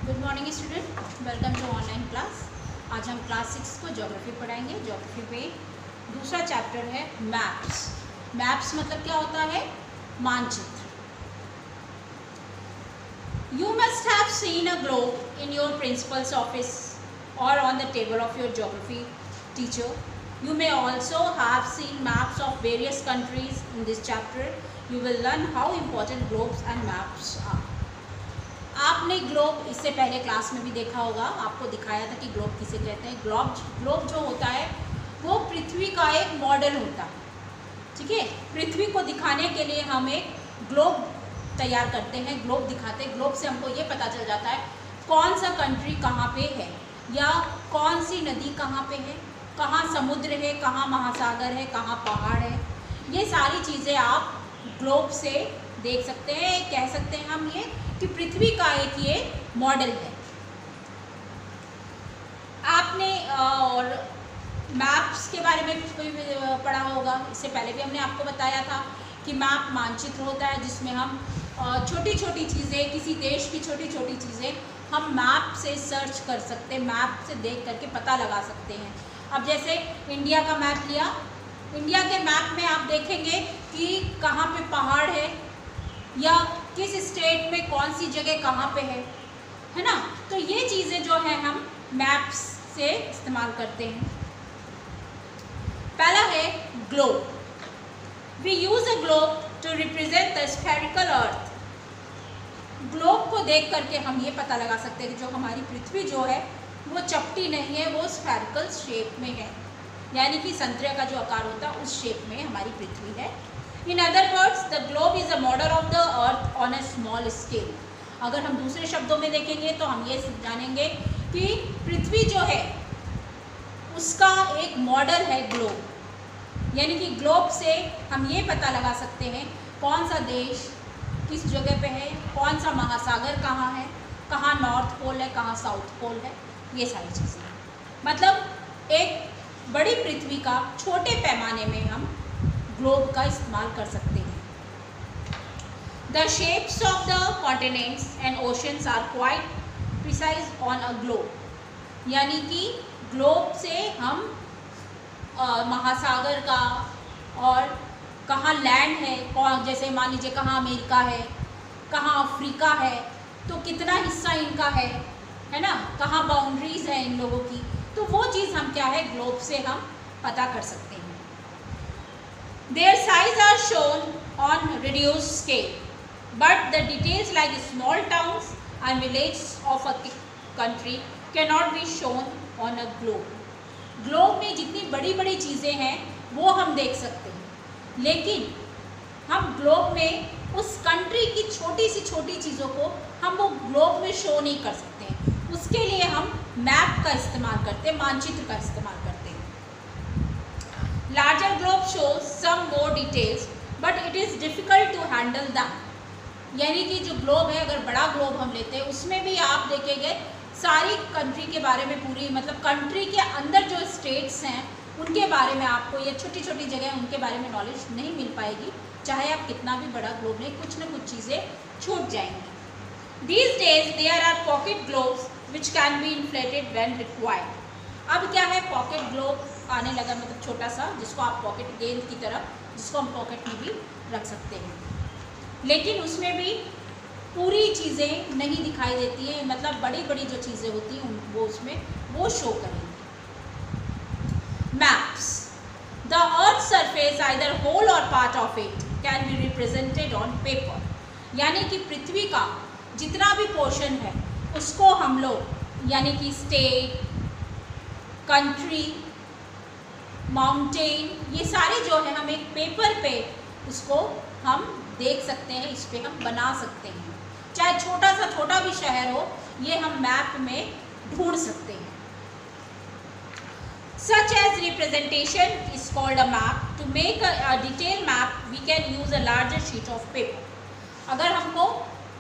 Good morning student, welcome to online class. आज हम class 6 को ज्योग्राफी पढ़ाएंगे। ज्योग्राफी पे दूसरा चैप्टर है मैप्स। मैप्स मतलब क्या होता है? मानचित्र। You must have seen a globe in your principal's office और on the table of your geography teacher. You may also have seen maps of various countries. In this chapter, you will learn how important globes and maps are. आपने globe इससे पहले class में भी देखा होगा, आपको दिखाया था कि ग्लोब किसे कहते हैं। ग्लोब जो होता है वो पृथ्वी का एक मॉडल होता है, ठीक है। पृथ्वी को दिखाने के लिए हम एक ग्लोब तैयार करते हैं, ग्लोब दिखाते हैं। ग्लोब से हमको ये पता चल जाता है कौन सा कंट्री कहाँ पे है, या कौन सी नदी कहाँ पे है, कहाँ समुद्र है, कहाँ महासागर है, कहाँ पहाड़ है। ये सारी चीज़ें आप ग्लोब से देख सकते हैं। कह सकते हैं हम ये कि पृथ्वी का एक ये मॉडल है। आपने और मैप्स के बारे में कोई पढ़ा होगा, इससे पहले भी हमने आपको बताया था कि मैप मानचित्र होता है जिसमें हम छोटी छोटी चीज़ें, किसी देश की छोटी छोटी चीज़ें हम मैप से सर्च कर सकते हैं, मैप से देख करके पता लगा सकते हैं। अब जैसे इंडिया का मैप लिया, इंडिया के मैप में आप देखेंगे कि कहाँ पे पहाड़ है या किस स्टेट में कौन सी जगह कहाँ पे है ना। तो ये चीज़ें जो है हम मैप्स से इस्तेमाल करते हैं। पहला है globe. We use a globe to represent the spherical earth. Globe को देख करके हम ये पता लगा सकते हैं कि जो हमारी पृथ्वी जो है वो चपटी नहीं है, वो स्फेरिकल शेप में है, यानी कि संतरे का जो आकार होता है उस शेप में हमारी पृथ्वी है। In other words, the globe is a model of the earth on a small scale. अगर हम दूसरे शब्दों में देखेंगे तो हम ये जानेंगे कि पृथ्वी जो है उसका एक मॉडल है ग्लोब, यानी कि ग्लोब से हम ये पता लगा सकते हैं कौन सा देश किस जगह पे है, कौन सा महासागर कहाँ है, कहाँ नॉर्थ पोल है, कहाँ साउथ पोल है। ये सारी चीज़ें मतलब एक बड़ी पृथ्वी का छोटे पैमाने में हम ग्लोब का इस्तेमाल कर सकते हैं। The shapes of the continents and oceans are quite precise on a globe, यानी कि ग्लोब से हम महासागर का और कहाँ लैंड है, कौन जैसे मान लीजिए कहाँ अमेरिका है, कहाँ अफ्रीका है, तो कितना हिस्सा इनका है ना, कहाँ बाउंड्रीज है इन लोगों की, तो वो चीज़ हम क्या है ग्लोब से हम पता कर सकते हैं। Their size are shown on reduced scale, but the details like small towns and village of a country can not be shown on a globe. Globe में जितनी बड़ी बड़ी चीज़ें हैं वो हम देख सकते हैं, लेकिन हम ग्लोब में उस कंट्री की छोटी सी छोटी चीज़ों को हम वो ग्लोब में शो नहीं कर सकते हैं। उसके लिए हम मैप का इस्तेमाल करते हैं, मानचित्र का इस्तेमाल करते हैं। Larger globe shows some more details but it is difficult to handle them, यानी कि जो ग्लोब है, अगर बड़ा ग्लोब हम लेते हैं उसमें भी आप देखेंगे सारी कंट्री के बारे में, पूरी मतलब कंट्री के अंदर जो स्टेट्स हैं उनके बारे में आपको, ये छोटी छोटी जगह उनके बारे में नॉलेज नहीं मिल पाएगी, चाहे आप कितना भी बड़ा ग्लोब लें, कुछ ना कुछ चीज़ें छूट जाएंगी। These days there are pocket globes which can be inflated when required. अब क्या है, पॉकेट ग्लोब आने लगा, मतलब छोटा सा जिसको आप पॉकेट गेंद की तरह, जिसको हम पॉकेट में भी रख सकते हैं, लेकिन उसमें भी पूरी चीज़ें नहीं दिखाई देती हैं, मतलब बड़ी बड़ी जो चीज़ें होती हैं वो उसमें वो शो करेंगे। Maps. The earth surface either whole और part of it can be represented on paper, यानी कि पृथ्वी का जितना भी पोर्शन है उसको हम लोग, यानी कि स्टेट, कंट्री, माउंटेन, ये सारे जो है हम एक पेपर पे उसको हम देख सकते हैं, इस पे हम बना सकते हैं। चाहे छोटा भी शहर हो, ये हम मैप में ढूंढ सकते हैं। Such as representation is called a map. To make a detailed map, we can use a larger sheet of paper. अगर हमको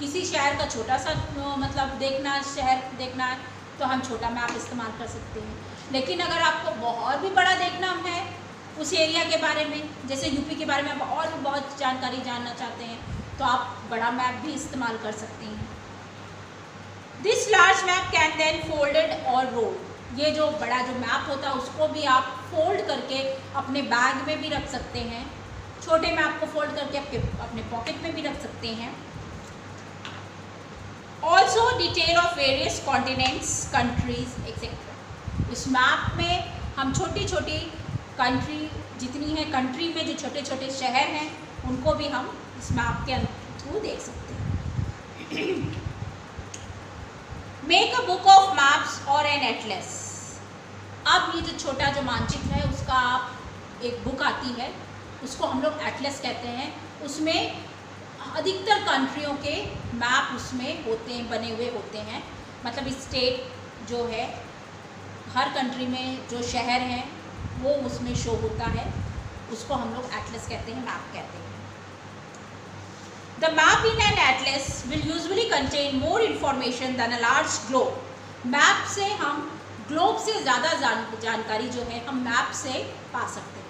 किसी शहर का छोटा सा मतलब शहर देखना है तो हम छोटा मैप इस्तेमाल कर सकते हैं, लेकिन अगर आपको बहुत भी बड़ा देखना है उस एरिया के बारे में, जैसे यूपी के बारे में आप और भी बहुत जानकारी जानना चाहते हैं, तो आप बड़ा मैप भी इस्तेमाल कर सकते हैं। This large map can then folded और रोल। ये जो बड़ा जो मैप होता है उसको भी आप फोल्ड करके अपने बैग में भी रख सकते हैं, छोटे मैप को फोल्ड करके अपने पॉकेट में भी रख सकते हैं। Also detail of various continents, countries etcetera. इस मैप में हम छोटी छोटी कंट्री जितनी है, कंट्री में जो छोटे छोटे शहर हैं उनको भी हम इस मैप के थ्रू देख सकते हैं। Make a book of maps और एन एटलस। अब ये जो छोटा जो मानचित्र है उसका आप एक बुक आती है, उसको हम लोग एटलस कहते हैं। उसमें अधिकतर कंट्रियों के मैप उसमें होते हैं, बने हुए होते हैं। मतलब स्टेट जो है, हर कंट्री में जो शहर हैं वो उसमें शो होता है, उसको हम लोग एटलस कहते हैं, मैप कहते हैं। The map in an atlas will usually contain more information than a large globe. Map से हम ग्लोब से ज़्यादा जानकारी जो है हम मैप से पा सकते हैं।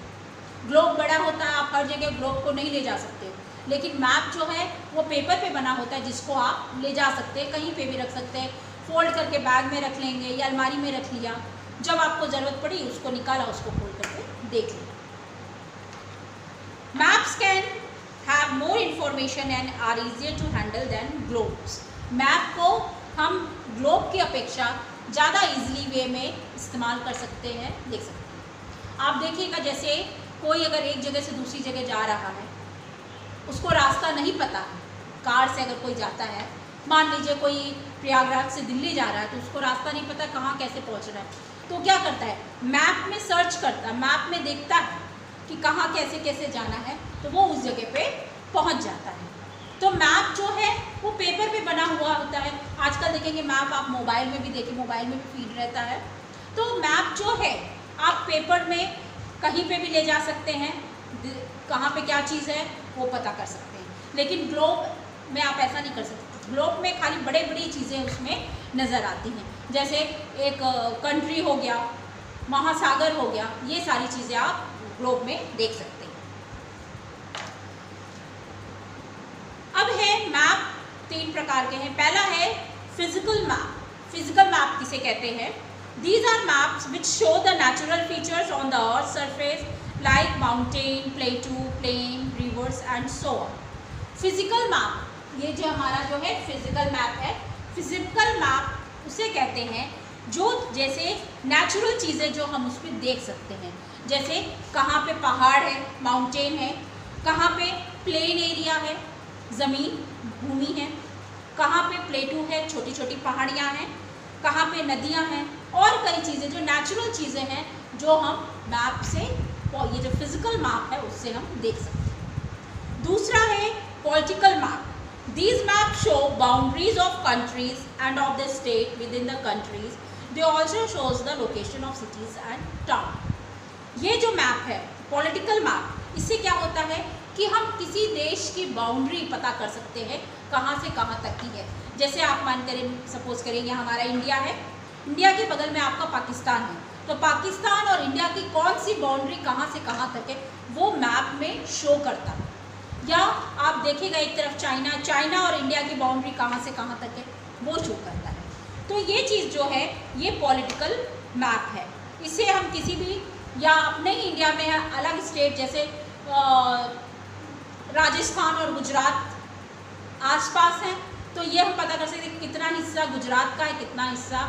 ग्लोब बड़ा होता है, आप हर जगह ग्लोब को नहीं ले जा सकते, लेकिन मैप जो है वो पेपर पे बना होता है जिसको आप ले जा सकते हैं, कहीं पे भी रख सकते हैं, फोल्ड करके बैग में रख लेंगे या अलमारी में रख लिया, जब आपको ज़रूरत पड़ी उसको निकाला, उसको खोल करके देख लिया। Maps can have more information and are easier to handle than globes. Map को हम ग्लोब की अपेक्षा ज़्यादा इजीली वे में इस्तेमाल कर सकते हैं, देख सकते हैं। आप देखिएगा जैसे कोई अगर एक जगह से दूसरी जगह जा रहा है, उसको रास्ता नहीं पता है, कार से अगर कोई जाता है, मान लीजिए कोई प्रयागराज से दिल्ली जा रहा है तो उसको रास्ता नहीं पता कहाँ कैसे पहुँचना है, तो क्या करता है, मैप में सर्च करता है, मैप में देखता है कि कहाँ कैसे कैसे जाना है, तो वो उस जगह पे पहुंच जाता है। तो मैप जो है वो पेपर पे बना हुआ होता है। आजकल देखेंगे मैप आप मोबाइल में भी देखें, मोबाइल में भी फीड रहता है। तो मैप जो है आप पेपर में कहीं पे भी ले जा सकते हैं, कहाँ पे क्या चीज़ है वो पता कर सकते हैं। लेकिन ग्लोब में आप ऐसा नहीं कर सकते। ग्लोब में खाली बड़े बड़ी चीज़ें उसमें नज़र आती हैं, जैसे एक कंट्री हो गया, महासागर हो गया, ये सारी चीज़ें आप ग्लोब में देख सकते हैं। अब है मैप, तीन प्रकार के हैं। पहला है फिजिकल मैप। फिजिकल मैप किसे कहते हैं? These are maps which show the natural features on the earth surface like mountain, plateau, plain, rivers and so on. Physical map, ये जो हमारा जो है फिजिकल मैप है, फिजिकल मैप उसे कहते हैं जो जैसे नेचुरल चीज़ें जो हम उस पर देख सकते हैं, जैसे कहाँ पे पहाड़ है, माउंटेन है, कहाँ पे प्लेन एरिया है, ज़मीन भूमि है, कहाँ पे प्लेटू है, छोटी छोटी पहाड़ियाँ हैं, कहाँ पे नदियाँ हैं, और कई चीज़ें जो नेचुरल चीज़ें हैं जो हम मैप से, ये जो फिजिकल मैप है उससे हम देख सकते हैं। दूसरा है political map. These maps show boundaries of countries and of the state within the countries. They also shows the location of cities and town. ये जो मैप है पॉलिटिकल मैप, इससे क्या होता है कि हम किसी देश की बाउंड्री पता कर सकते हैं, कहाँ से कहाँ तक की है। जैसे आप मान करें, सपोज करें ये हमारा इंडिया है, इंडिया के बगल में आपका पाकिस्तान है, तो पाकिस्तान और इंडिया की कौन सी बाउंड्री कहाँ से कहाँ तक है वो मैप में शो करता है। या आप देखिएगा एक तरफ चाइना, चाइना और इंडिया की बाउंड्री कहाँ से कहाँ तक है वो शो करता है। तो ये चीज़ जो है ये पॉलिटिकल मैप है। इसे हम किसी भी, या अपने ही इंडिया में अलग स्टेट जैसे राजस्थान और गुजरात आसपास हैं, तो ये हम पता कर सकते हैं कितना हिस्सा गुजरात का है, कितना हिस्सा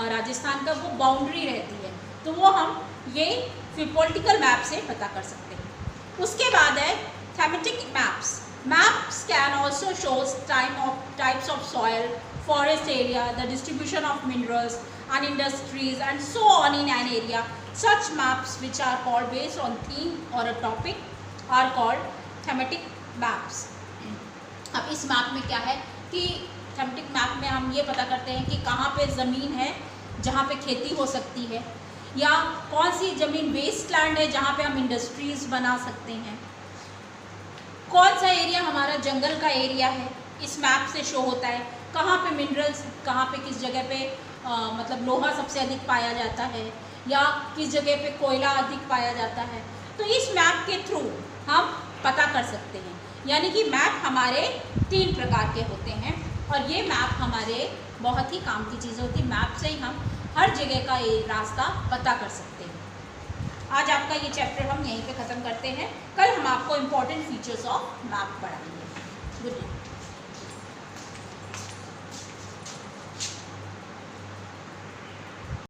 राजस्थान का, वो बाउंड्री रहती है, तो वो हम ये फिर पॉलिटिकल मैप से पता कर सकते हैं। उसके बाद है thematic maps. Maps can also show types of soil, forest area, the distribution of minerals and industries and so on in an area. Such maps which are called based on theme or a topic are called thematic maps. अब इस map में क्या है कि thematic map में हम ये पता करते हैं कि कहाँ पे ज़मीन है जहाँ पे खेती हो सकती है, या कौन सी ज़मीन वेस्ट लैंड है जहाँ पे हम इंडस्ट्रीज़ बना सकते हैं, कौन सा एरिया हमारा जंगल का एरिया है, इस मैप से शो होता है, कहाँ पे मिनरल्स, कहाँ पे किस जगह पे मतलब लोहा सबसे अधिक पाया जाता है, या किस जगह पे कोयला अधिक पाया जाता है। तो इस मैप के थ्रू हम पता कर सकते हैं। यानी कि मैप हमारे तीन प्रकार के होते हैं, और ये मैप हमारे बहुत ही काम की चीज़ होती है। मैप से ही हम हर जगह का ये रास्ता पता कर सकते हैं। आज आपका ये चैप्टर हम यहीं पे ख़त्म करते हैं। कल हम आपको इम्पॉर्टेंट फीचर्स ऑफ मैप पढ़ाएंगे। Good night.